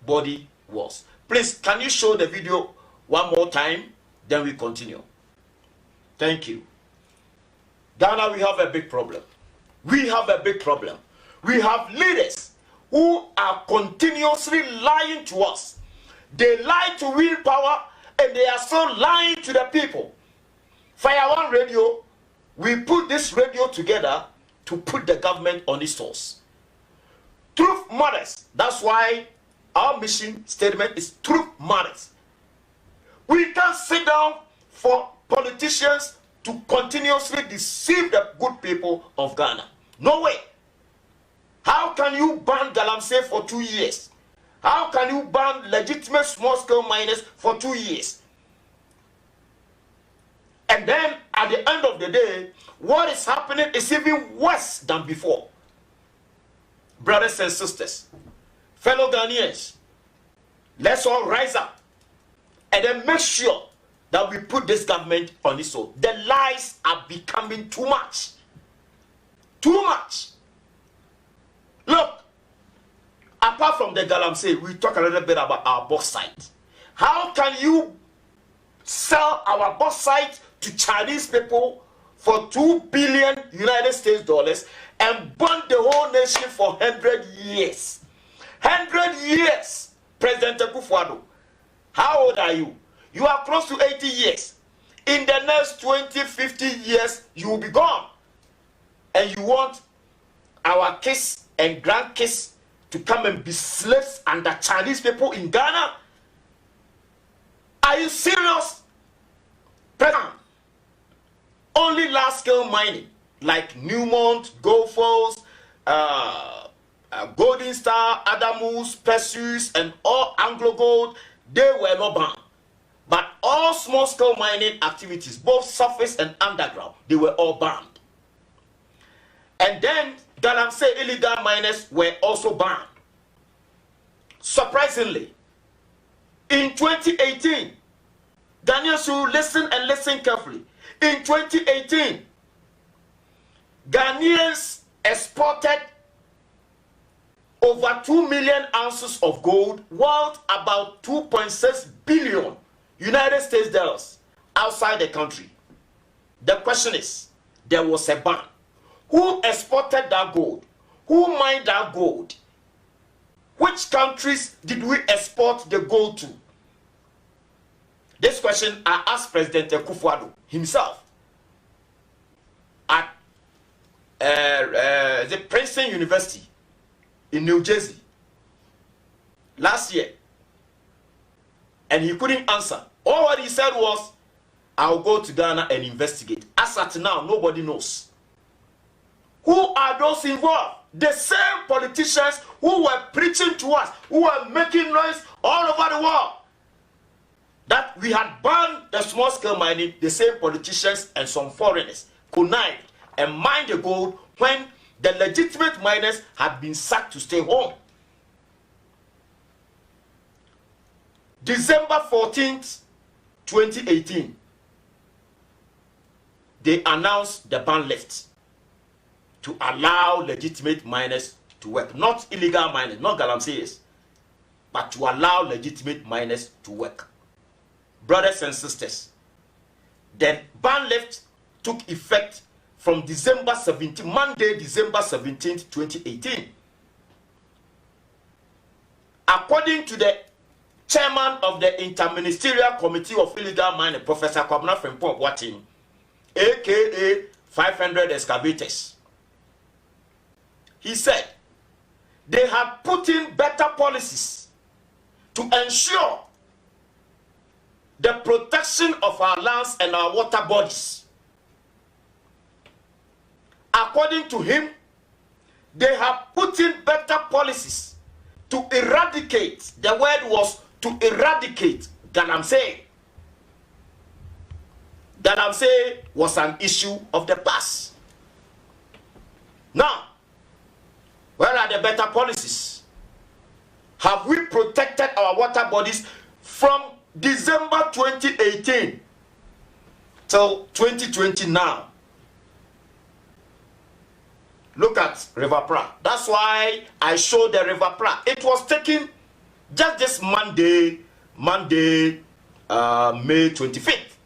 Body was. Please, can you show the video one more time? Then we continue. Thank you. Ghana, we have a big problem. We have a big problem. We have leaders who are continuously lying to us. They lie to win power and they are still lying to the people. FireOne Radio, we put this radio together to put the government on its toes. Truth matters. That's why our mission statement is truth matters. We can't sit down for politicians to continuously deceive the good people of Ghana. No way. How can you ban galamsey for 2 years? How can you ban legitimate small-scale miners for 2 years? And then at the end of the day, what is happening is even worse than before. Brothers and sisters, fellow Ghanaians, let's all rise up and then make sure that we put this government on its own. The lies are becoming too much. Too much. Look, apart from the galamsey, we talk a little bit about our bauxite. How can you sell our bauxite to Chinese people for $2 billion United States dollars and bond the whole nation for 100 years? 100 years, President Akufo Addo. How old are you? You are close to 80 years. In the next 20, 50 years, you will be gone. And you want our kids and grandkids to come and be slaves under Chinese people in Ghana? Are you serious? President, only large-scale mining like Newmont, Goldfields, Golden Star, Adamus, Perseus, and all Anglo Gold, they were not banned. But all small-scale mining activities, both surface and underground, they were all banned. And then galamsey illegal miners were also banned. Surprisingly, in 2018, Ghanaians should listen and listen carefully. In 2018, Ghanaians exported over 2 million ounces of gold, worth about 2.6 billion United States dollars outside the country. The question is, there was a ban. Who exported that gold? Who mined that gold? Which countries did we export the gold to? This question I asked President Akufo Addo himself at the Princeton University in New Jersey last year, and he couldn't answer. All what he said was, I'll go to Ghana and investigate. As at now, nobody knows. Who are those involved? The same politicians who were preaching to us, who were making noise all over the world that we had banned the small-scale mining. The same politicians and some foreigners connived and mined the gold when the legitimate miners had been sacked to stay home. December 14th, 2018, they announced the ban lift to allow legitimate miners to work. Not illegal miners, not galamseyers, but to allow legitimate miners to work. Brothers and sisters, the ban lift took effect from December 17, Monday, December 17th, 2018. According to the chairman of the Interministerial Committee of Illegal Mining, Professor Kwabena Frimpong Boateng, aka 500 excavators, he said they have put in better policies to ensure the protection of our lands and our water bodies. According to him, they have put in better policies to eradicate, the word was to eradicate galamsey. Galamsey was an issue of the past. Now, where are the better policies? Have we protected our water bodies from December 2018 till 2020 now? Look at River Pra. That's why I showed the River Pra. It was taken just this Monday, May 25th.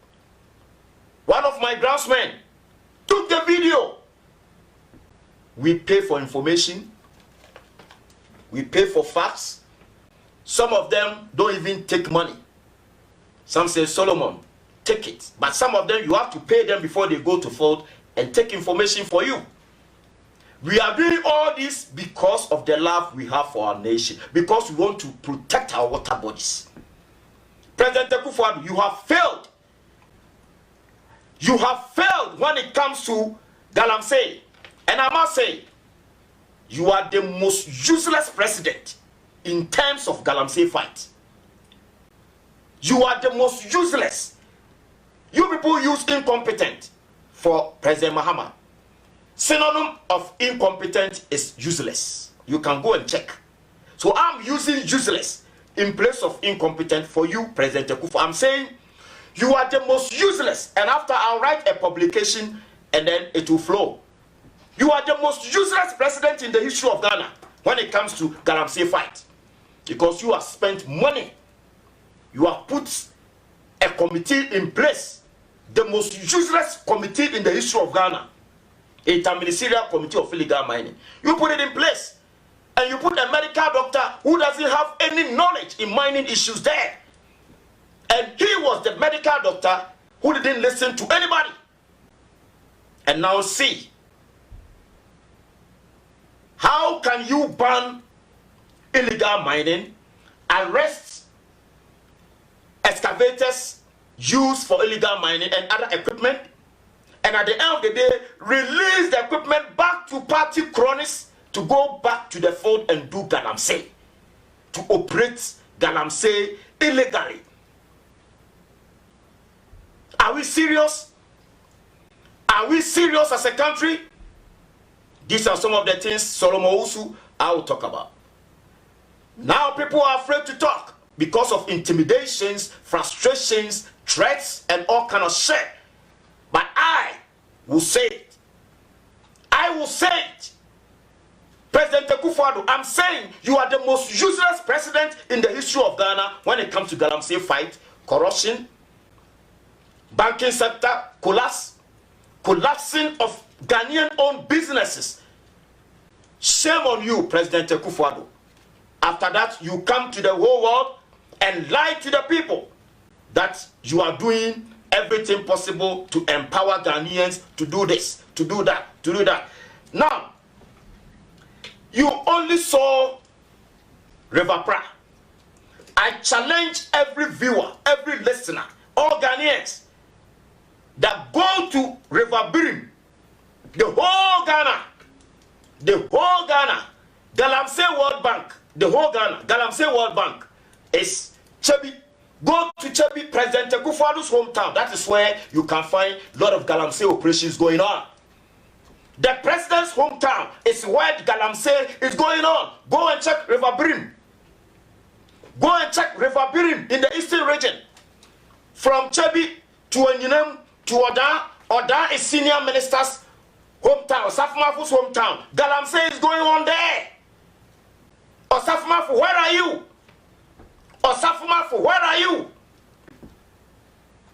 One of my groundsmen took the video. We pay for information. We pay for facts. Some of them don't even take money. Some say, Solomon, take it. But some of them, you have to pay them before they go to field and take information for you. We are doing all this because of the love we have for our nation. Because we want to protect our water bodies. President Akufo Addo, you have failed. You have failed when it comes to galamsey. And I must say, you are the most useless president in terms of galamsey fight. You are the most useless. You people use incompetent for President Mahama. Synonym of incompetent is useless. You can go and check. So I'm using useless in place of incompetent for you, President Akufo. I'm saying you are the most useless. And after I'll write a publication and then it will flow. You are the most useless president in the history of Ghana when it comes to galamsey fight. Because you have spent money. You have put a committee in place. The most useless committee in the history of Ghana. Inter-Ministerial Committee of Illegal Mining. You put it in place. And you put a medical doctor who doesn't have any knowledge in mining issues there. And he was the medical doctor who didn't listen to anybody. And now see. How can you ban illegal mining, arrest excavators used for illegal mining and other equipment, and at the end of the day, release the equipment back to party cronies to go back to the field and do galamsey, to operate galamsey illegally? Are we serious? Are we serious as a country? These are some of the things Solomon Owusu I will talk about. Now people are afraid to talk because of intimidations, frustrations, threats, and all kind of shit. But I will say it. I will say it. President Akufo Addo, I'm saying you are the most useless president in the history of Ghana when it comes to galamsey fight, corruption, banking sector, collapsing of Ghanaian-owned businesses. Shame on you, President Akufo Addo. After that, you come to the whole world and lie to the people that you are doing everything possible to empower Ghanaians to do this, to do that, to do that. Now, you only saw River Pra. I challenge every viewer, every listener, all Ghanaians that go to River Birim, the whole Ghana, Galamsey World Bank, the whole Ghana, Galamsey World Bank is Chebi. Go to Chebi, President Akufo Addo's hometown. That is where you can find a lot of galamsey operations going on. The president's hometown is where galamsey is going on. Go and check River Birim. Go and check River Birim in the eastern region. From Chebi to Enyinem to Oda. Oda is senior minister's hometown, Osafmafu's hometown. Galamsey is going on there. Osafmafu, where are you? Osafmafu, where are you?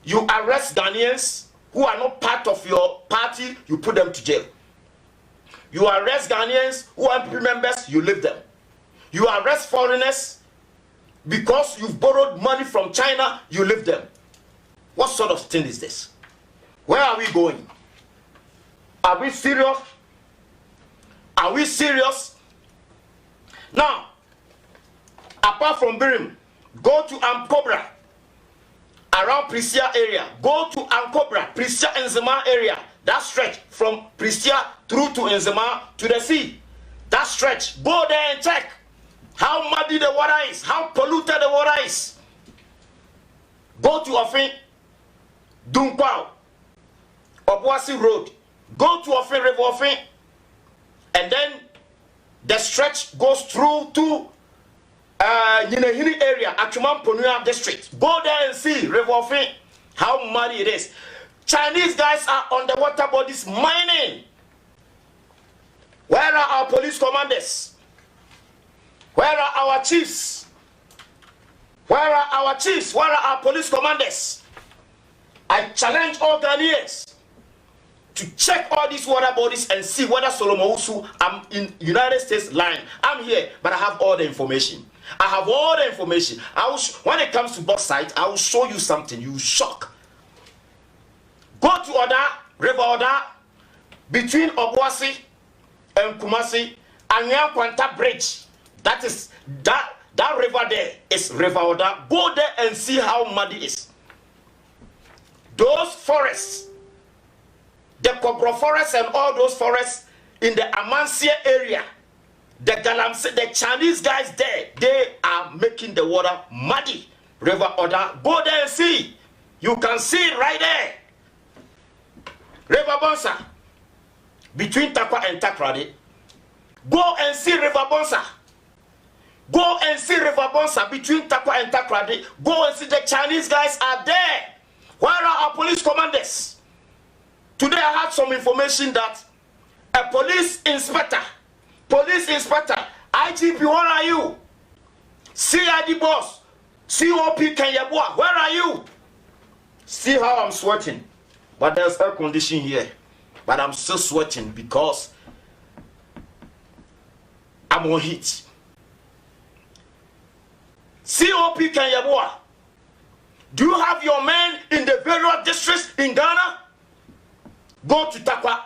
You arrest Ghanaians who are not part of your party, you put them to jail. You arrest Ghanaians who are MP members, you leave them. You arrest foreigners because you've borrowed money from China, you leave them. What sort of thing is this? Where are we going? Are we serious? Are we serious? Now, apart from Birim, go to Ampobra. around Prisia area. Go to Ankobra, Prisia Nzema area. That stretch from Prisia through to Nzema to the sea. That stretch. Go there and check how muddy the water is, how polluted the water is. Go to Ofin, Dunkwao, Obuasi Road. Go to Ofin River Ofin, and then the stretch goes through to Yinehini area, Achuman Ponua district. Go there and see River Ofin, how muddy it is. Chinese guys are on the water bodies mining. Where are our police commanders? Where are our chiefs? Where are our chiefs? Where are our police commanders? I challenge all Ghanaians to check all these water bodies and see whether Solomon Owusu, I'm in United States line. I'm here, but I have all the information. I have all the information. When it comes to bauxite, I will show you something. You will shock. Go to Oda, River Oda, between Obuasi and Kumasi, and Nyankwanta Bridge. That is that river there is River Oda. Go there and see how muddy it is. Those forests, the Kobro forest and all those forests in the Amansia area, the galamsey, the Chinese guys there, they are making the water muddy. River Oda. Go there and see. You can see it right there. River Bonsa, between Takwa and Takrade. Go and see River Bonsa. Go and see River Bonsa between Takwa and Takrade. Go and see the Chinese guys are there. Where are our police commanders? Today I had some information that a police inspector, IGP, where are you? CID boss, COP Kenyabua, where are you? See how I'm sweating. But there's air condition here. But I'm still sweating because I'm on heat. COP Kenyabua, do you have your men in the various districts in Ghana? Go to Takwa.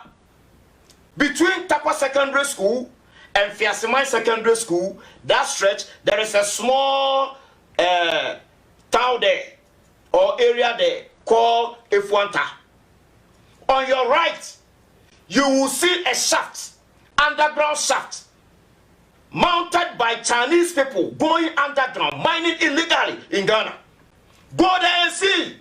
Between Takwa Secondary School and Fiasimai Secondary School, that stretch, there is a small town there or area there called Efuanta. On your right, you will see a shaft, underground shaft, mounted by Chinese people going underground, mining illegally in Ghana. Go there and see.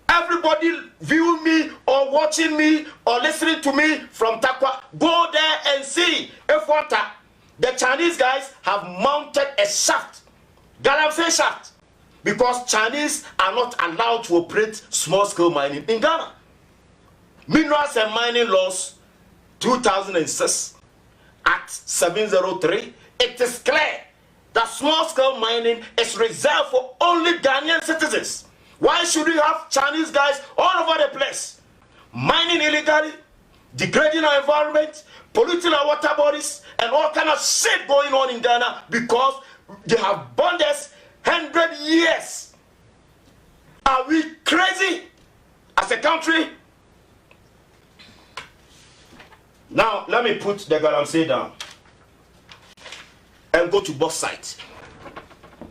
Everybody viewing me or watching me or listening to me from Takwa, go there and see. Efuanta, the Chinese guys have mounted a shaft, galamsey shaft, because Chinese are not allowed to operate small-scale mining in Ghana. Minerals and Mining Laws 2006 Act 703, it is clear that small-scale mining is reserved for only Ghanaian citizens. Why should we have Chinese guys all over the place mining illegally, degrading our environment, polluting our water bodies, and all kind of shit going on in Ghana because they have bonded us 100 years? Are we crazy as a country? Now, let me put the galamsey down and go to bauxite.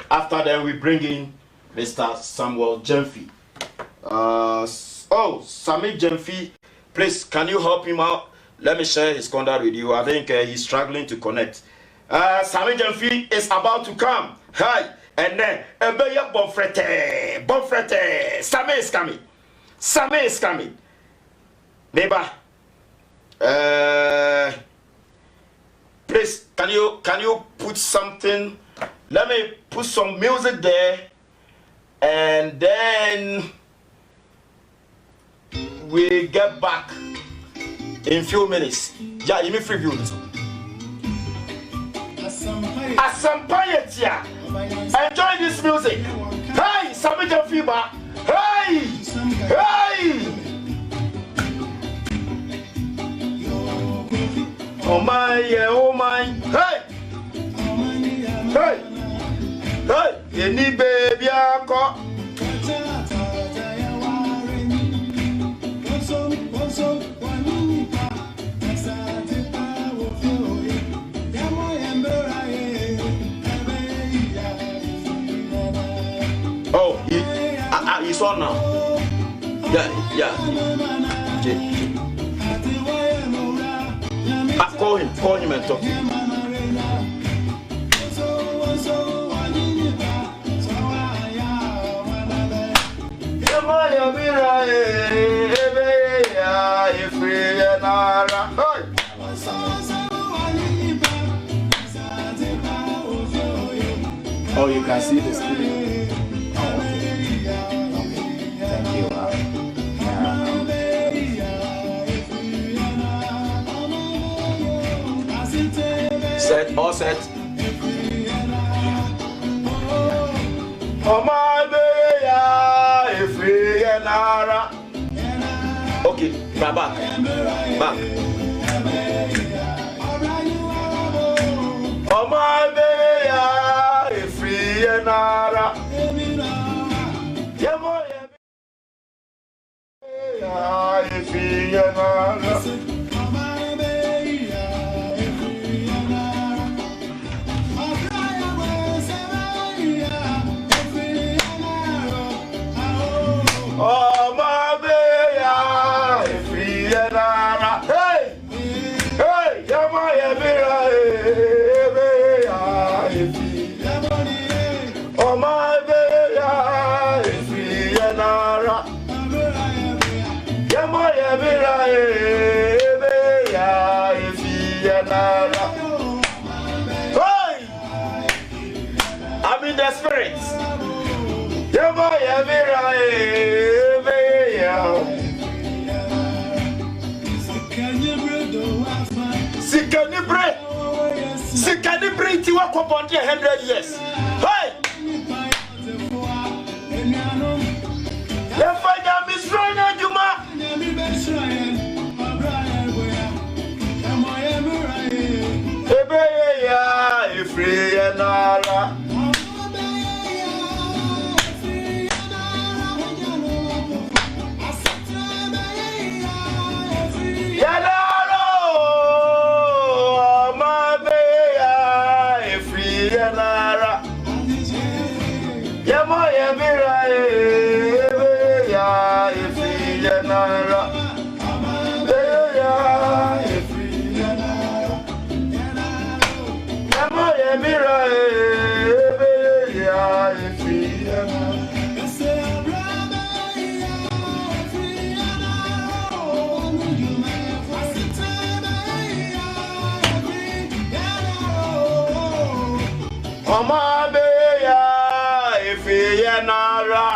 After then, we bring in Mr. Samuel Jemfi. Sami Jemfi, please, can you help him out? Let me share his contact with you. I think he's struggling to connect. Sami Jemfi is about to come. Hi. And then, Bonfrete. Sami is coming. Sami is coming. Neighbor. Please, can you put something? Let me put some music there, and then we get back in few minutes. Yeah, you may free view this. Asampayetia, enjoy this music. Hey, Samija Fiba. Hey, hey. Oh my, yeah, oh my. Hey! Hey! Hey! Any baby, I got. Oh, he's It's on now. Yeah. Call him and talk to him. Oh, you can see the screen. Oh, okay. Thank you. All set. Oh my baby, if we are okay, back. Oh my baby, if we are if we are oh my baby, if we are hey, yama yabira, oh my baby, if we are yama yabira, if we are I'm in the spirit. Yama yabira, Sikanibre, you walk up on 100 years. Hey! If I am Israel, Juma. Ebeya, free and all. Mama beya if yanara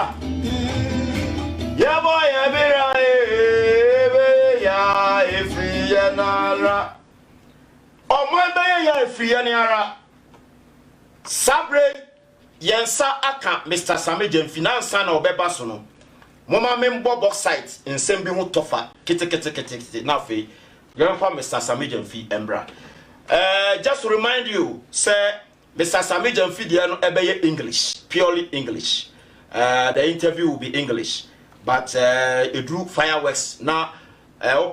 ya boy bira beya if yanara Omo beya if yanara Sabre yensa aka Mr. Samijem finance na obeba so no Mama membo bauxite nsem bi ho tofa kete na fe grandpa Mr. Samijem fi embra just to remind you say Mr. Samijem Fidia no ebeye English, purely English. The interview will be English, but it drew fireworks. Now,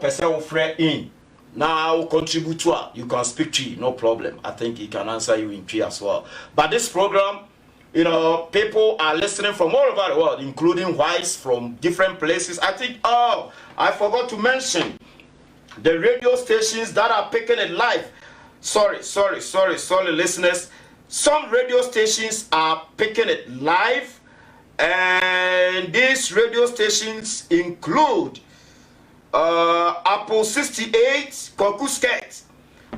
person will free in. Now, contribute to you can speak to you, no problem. I think he can answer you in Tree as well. But this program, you know, people are listening from all over the world, including whites from different places. I think, oh, I forgot to mention the radio stations that are picking it live. Sorry, listeners. Some radio stations are picking it live, and these radio stations include Apple 68, Kokusket.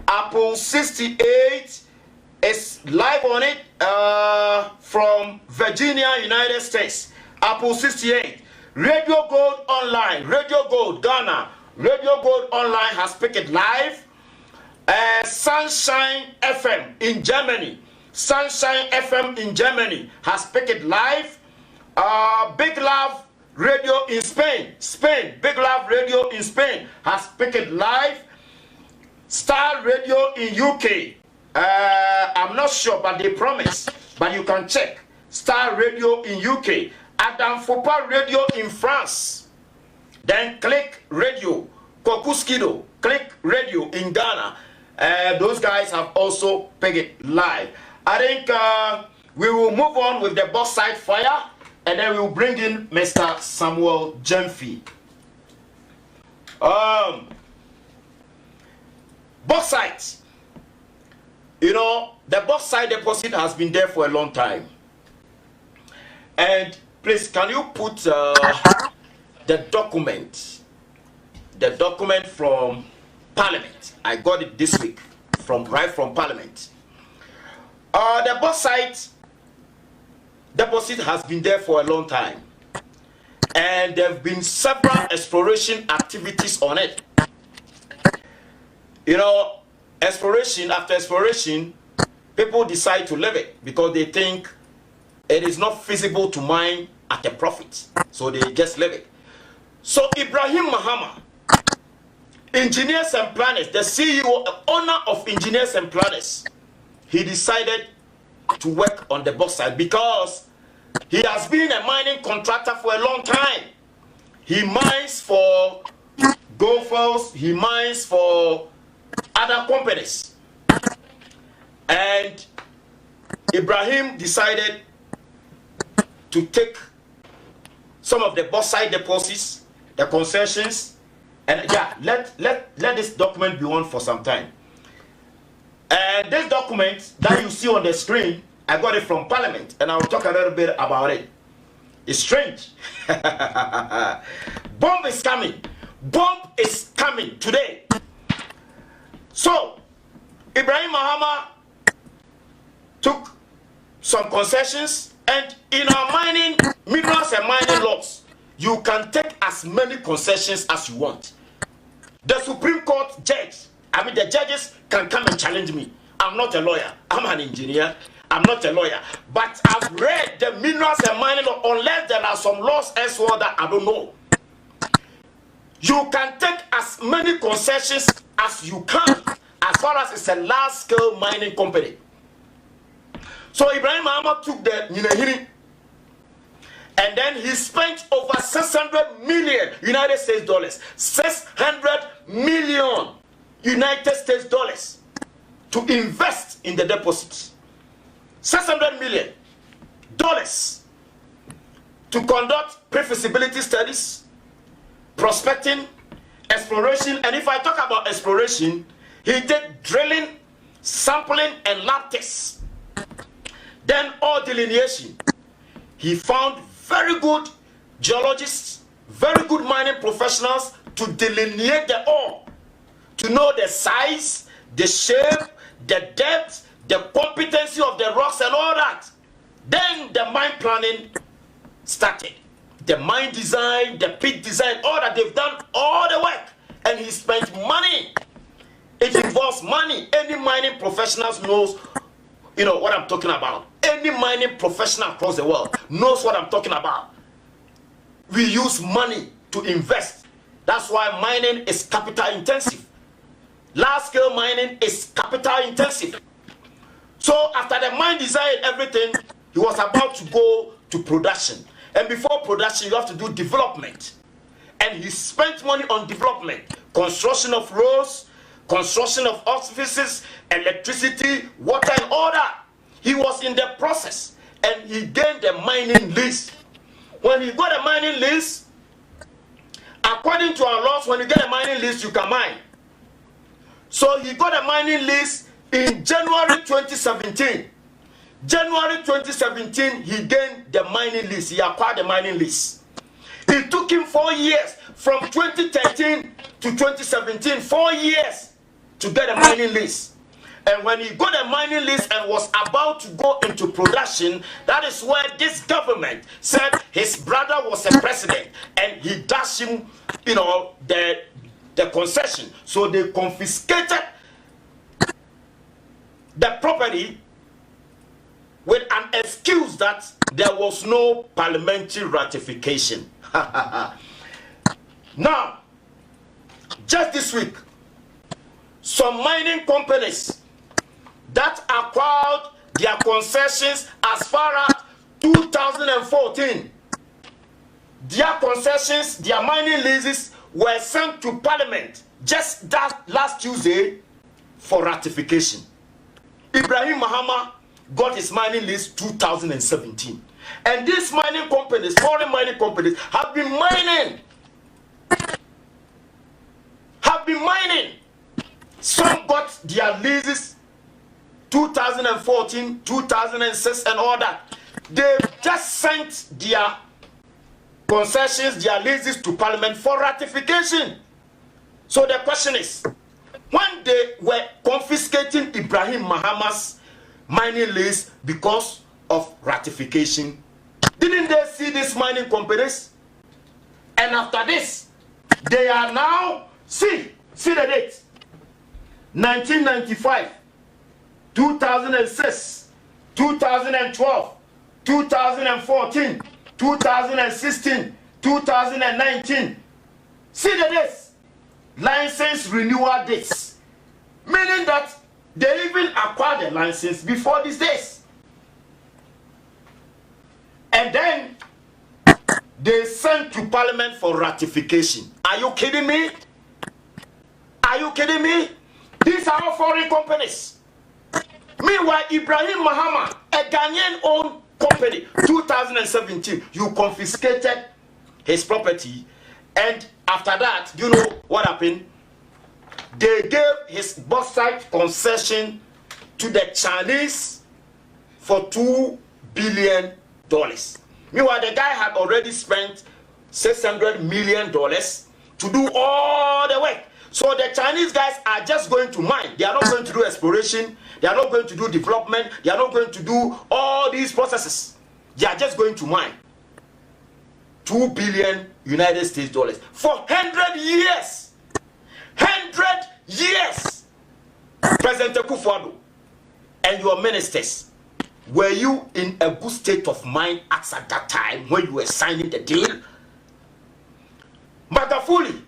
Apple 68 is live on it from Virginia, United States. Apple 68. Radio Gold Online, Radio Gold Ghana, Radio Gold Online has picked it live. Sunshine FM in Germany. Sunshine FM in Germany has picked it live. Big Love Radio in Spain. Big Love Radio in Spain has picked it live. Star Radio in UK. I'm not sure, but they promise. But you can check. Star Radio in UK. Adam Fopa Radio in France. Then Click Radio. Kokuskido. Click Radio in Ghana. Those guys have also picked it live. I think we will move on with the bauxite fire. and then we'll bring in Mr. Samuel Jemfi. Bauxite. You know, the bauxite deposit has been there for a long time. And please, can you put the document from Parliament? I got it this week, right from Parliament. The bauxite deposit has been there for a long time, and there have been several exploration activities on it. You know, exploration after exploration, people decide to leave it because they think it is not feasible to mine at a profit, so they just leave it. So Ibrahim Mahama, Engineers and Planners, the CEO, owner of Engineers and Planners, he decided to work on the bauxite because he has been a mining contractor for a long time. He mines for Goldfields, he mines for other companies. And Ibrahim decided to take some of the bauxite deposits, the concessions, and yeah, let this document be on for some time. And this document that you see on the screen, I got it from Parliament, and I'll talk a little bit about it. It's strange. Bomb is coming. Bomb is coming today. So, Ibrahim Mahama took some concessions, and in our mining, minerals and mining laws, you can take as many concessions as you want. The Supreme Court judge, the judges can come and challenge me. I'm not a lawyer. I'm an engineer. I'm not a lawyer. But I've read the minerals and mining law, unless there are some laws elsewhere that I don't know. You can take as many concessions as you can, as far as it's a large-scale mining company. So Ibrahim Mahama took the Ninehiri, and then he spent over 600 million United States dollars, 600 million United States dollars to invest in the deposits. 600 million dollars to conduct pre-feasibility studies, prospecting, exploration. And if I talk about exploration, he did drilling, sampling, and lab tests. Then all delineation. He found very good geologists, very good mining professionals to delineate the ore, to know the size, the shape, the depth, the competency of the rocks and all that. Then the mine planning started. The mine design, the pit design, all that. They've done all the work, and he spent money. It involves money. Any mining professionals knows, you know, what I'm talking about. Any mining professional across the world knows what I'm talking about. We use money to invest. That's why mining is capital intensive. Large scale mining is capital intensive. So after the mine design and everything, he was about to go to production. And before production, you have to do development. And he spent money on development, construction of roads, construction of offices, electricity, water, and all that. He was in the process, and he gained the mining lease. When he got a mining lease, according to our laws, when you get a mining lease, you can mine. So he got a mining lease in January 2017. January 2017, he gained the mining lease. He acquired the mining lease. It took him 4 years, from 2013 to 2017, 4 years to get a mining lease. And when he got a mining lease and was about to go into production, that is where this government said his brother was a president and he dashed him, you know, the concession. So they confiscated the property with an excuse that there was no parliamentary ratification. Now, just this week, some mining companies that acquired their concessions as far as 2014, their concessions, their mining leases were sent to Parliament just that last Tuesday for ratification. Ibrahim Mahama got his mining lease 2017. And these mining companies, foreign mining companies, have been mining. Some got their leases 2014, 2006 and all that. They just sent their concessions, their leases to Parliament for ratification. So the question is, when they were confiscating Ibrahim Mahama's mining lease because of ratification, didn't they see these mining companies? And after this, they are now, see the date, 1995, 2006, 2012, 2014, 2016, 2019. See the dates, license renewal dates, meaning that they even acquired the license before these days. And then they sent to Parliament for ratification. Are you kidding me? Are you kidding me? These are all foreign companies. Meanwhile, Ibrahim Mahama, a Ghanaian-owned company, 2017, you confiscated his property, and after that, you know what happened? They gave his bauxite concession to the Chinese for $2 billion. Meanwhile, the guy had already spent $600 million to do all the work. So the Chinese guys are just going to mine. They are not going to do exploration. They are not going to do development. They are not going to do all these processes. They are just going to mine. $2 billion United States dollars for 100 years. 100 years. President Akufo Addo and your ministers, were you in a good state of mind at that time when you were signing the deal? Magufuli,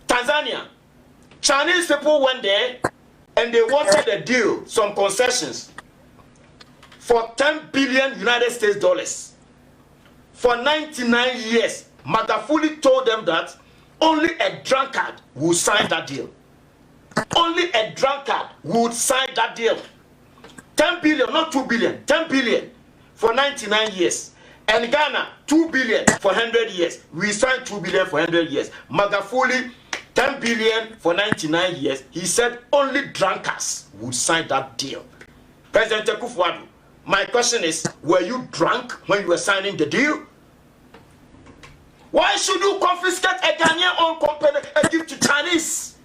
Tanzania, Chinese people went there and they wanted a deal, some concessions, for 10 billion United States dollars. For 99 years, Magufuli told them that only a drunkard would sign that deal. Only a drunkard would sign that deal. 10 billion, not 2 billion, 10 billion for 99 years. And Ghana, 2 billion for 100 years. We signed 2 billion for 100 years. Magufuli, 10 billion for 99 years. He said only drunkards would sign that deal. President Akufo Addo, my question is, were you drunk when you were signing the deal? Why should you confiscate a Ghanaian-owned company and give to Chinese?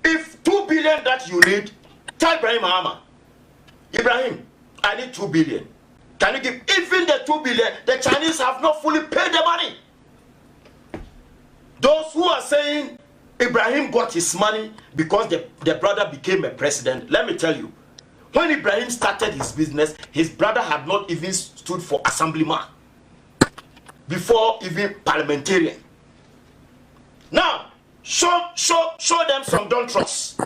If 2 billion that you need, tell Ibrahim Mahama, Ibrahim, I need 2 billion. Can you give even the 2 billion? The Chinese have not fully paid the money. Those who are saying Ibrahim got his money because the brother became a president, let me tell you, when Ibrahim started his business, his brother had not even stood for assemblyman, before even parliamentarian. Now, show them some don't trust.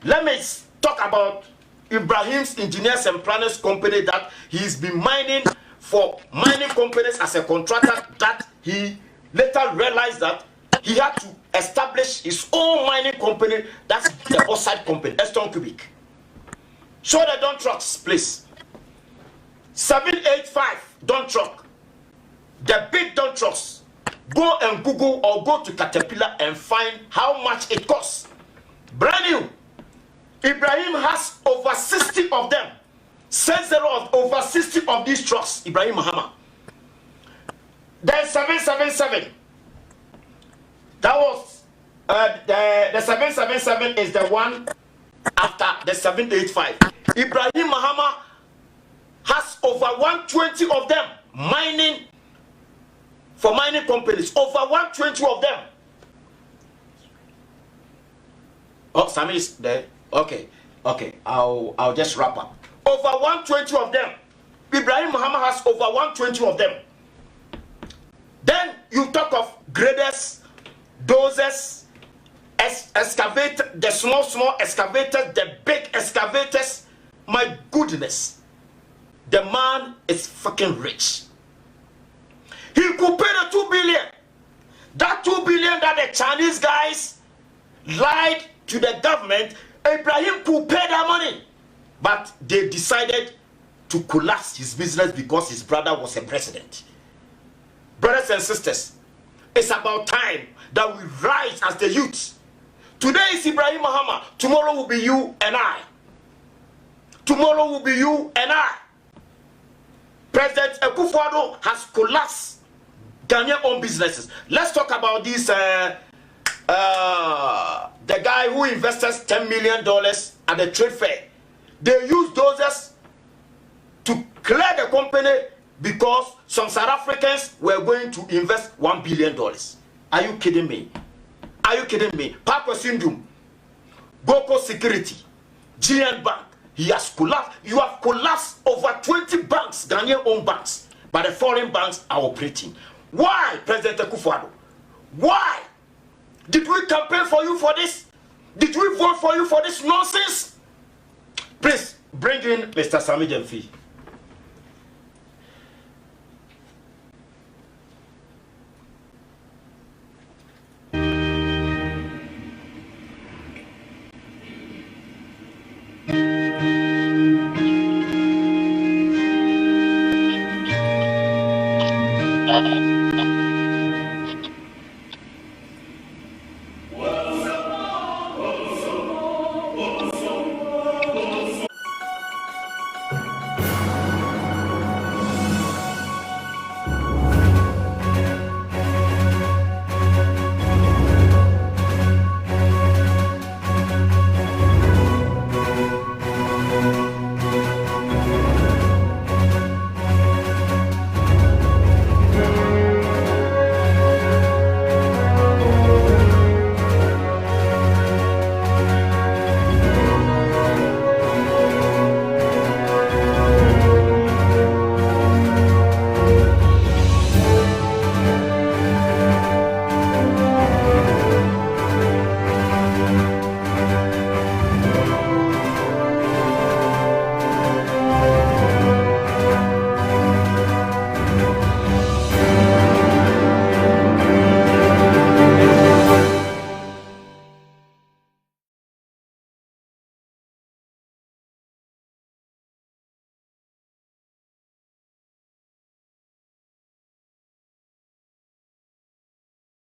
Let me talk about Ibrahim's engineers and planners company that he's been mining for mining companies as a contractor, that he later realized that he had to establish his own mining company. That's the bauxite company, Eston Cubic. Show the dump trucks, please. 785 dump truck. The big dump trucks. Go and Google or go to Caterpillar and find how much it costs. Brand new. Ibrahim has over 60 of them. Says over 60 of these trucks, Ibrahim Mahama. Then 777. That was the 777 is the one after the 785. Ibrahim Mahama has over 120 of them mining for mining companies. Over 120 of them. Oh, Sammy is there. Okay. I'll just wrap up. Over 120 of them. Ibrahim Mahama has over 120 of them. Then you talk of graders, dozers, excavator, the small excavators, the big excavators. My goodness, the man is fucking rich. He could pay the 2 billion. That 2 billion that the Chinese guys lied to the government, Ibrahim could pay that money. But they decided to collapse his business because his brother was a president. Brothers and sisters, it's about time that we rise as the youth. Today is Ibrahim Mahama. Tomorrow will be you and I. Tomorrow will be you and I. President Akufo Addo has collapsed Ghanaian owned businesses. Let's talk about this. The guy who invested $10 million at the trade fair. They used those to clear the company because some South Africans were going to invest $1 billion. Are you kidding me? Are you kidding me? Papa Syndrome, Boko Security, GN Bank, he has collapsed. You have collapsed over 20 banks, Ghanaian owned banks, but the foreign banks are operating. Why, President Akufo Addo? Why? Did we campaign for you for this? Did we vote for you for this nonsense? Please bring in Mr. Sami Jemfi.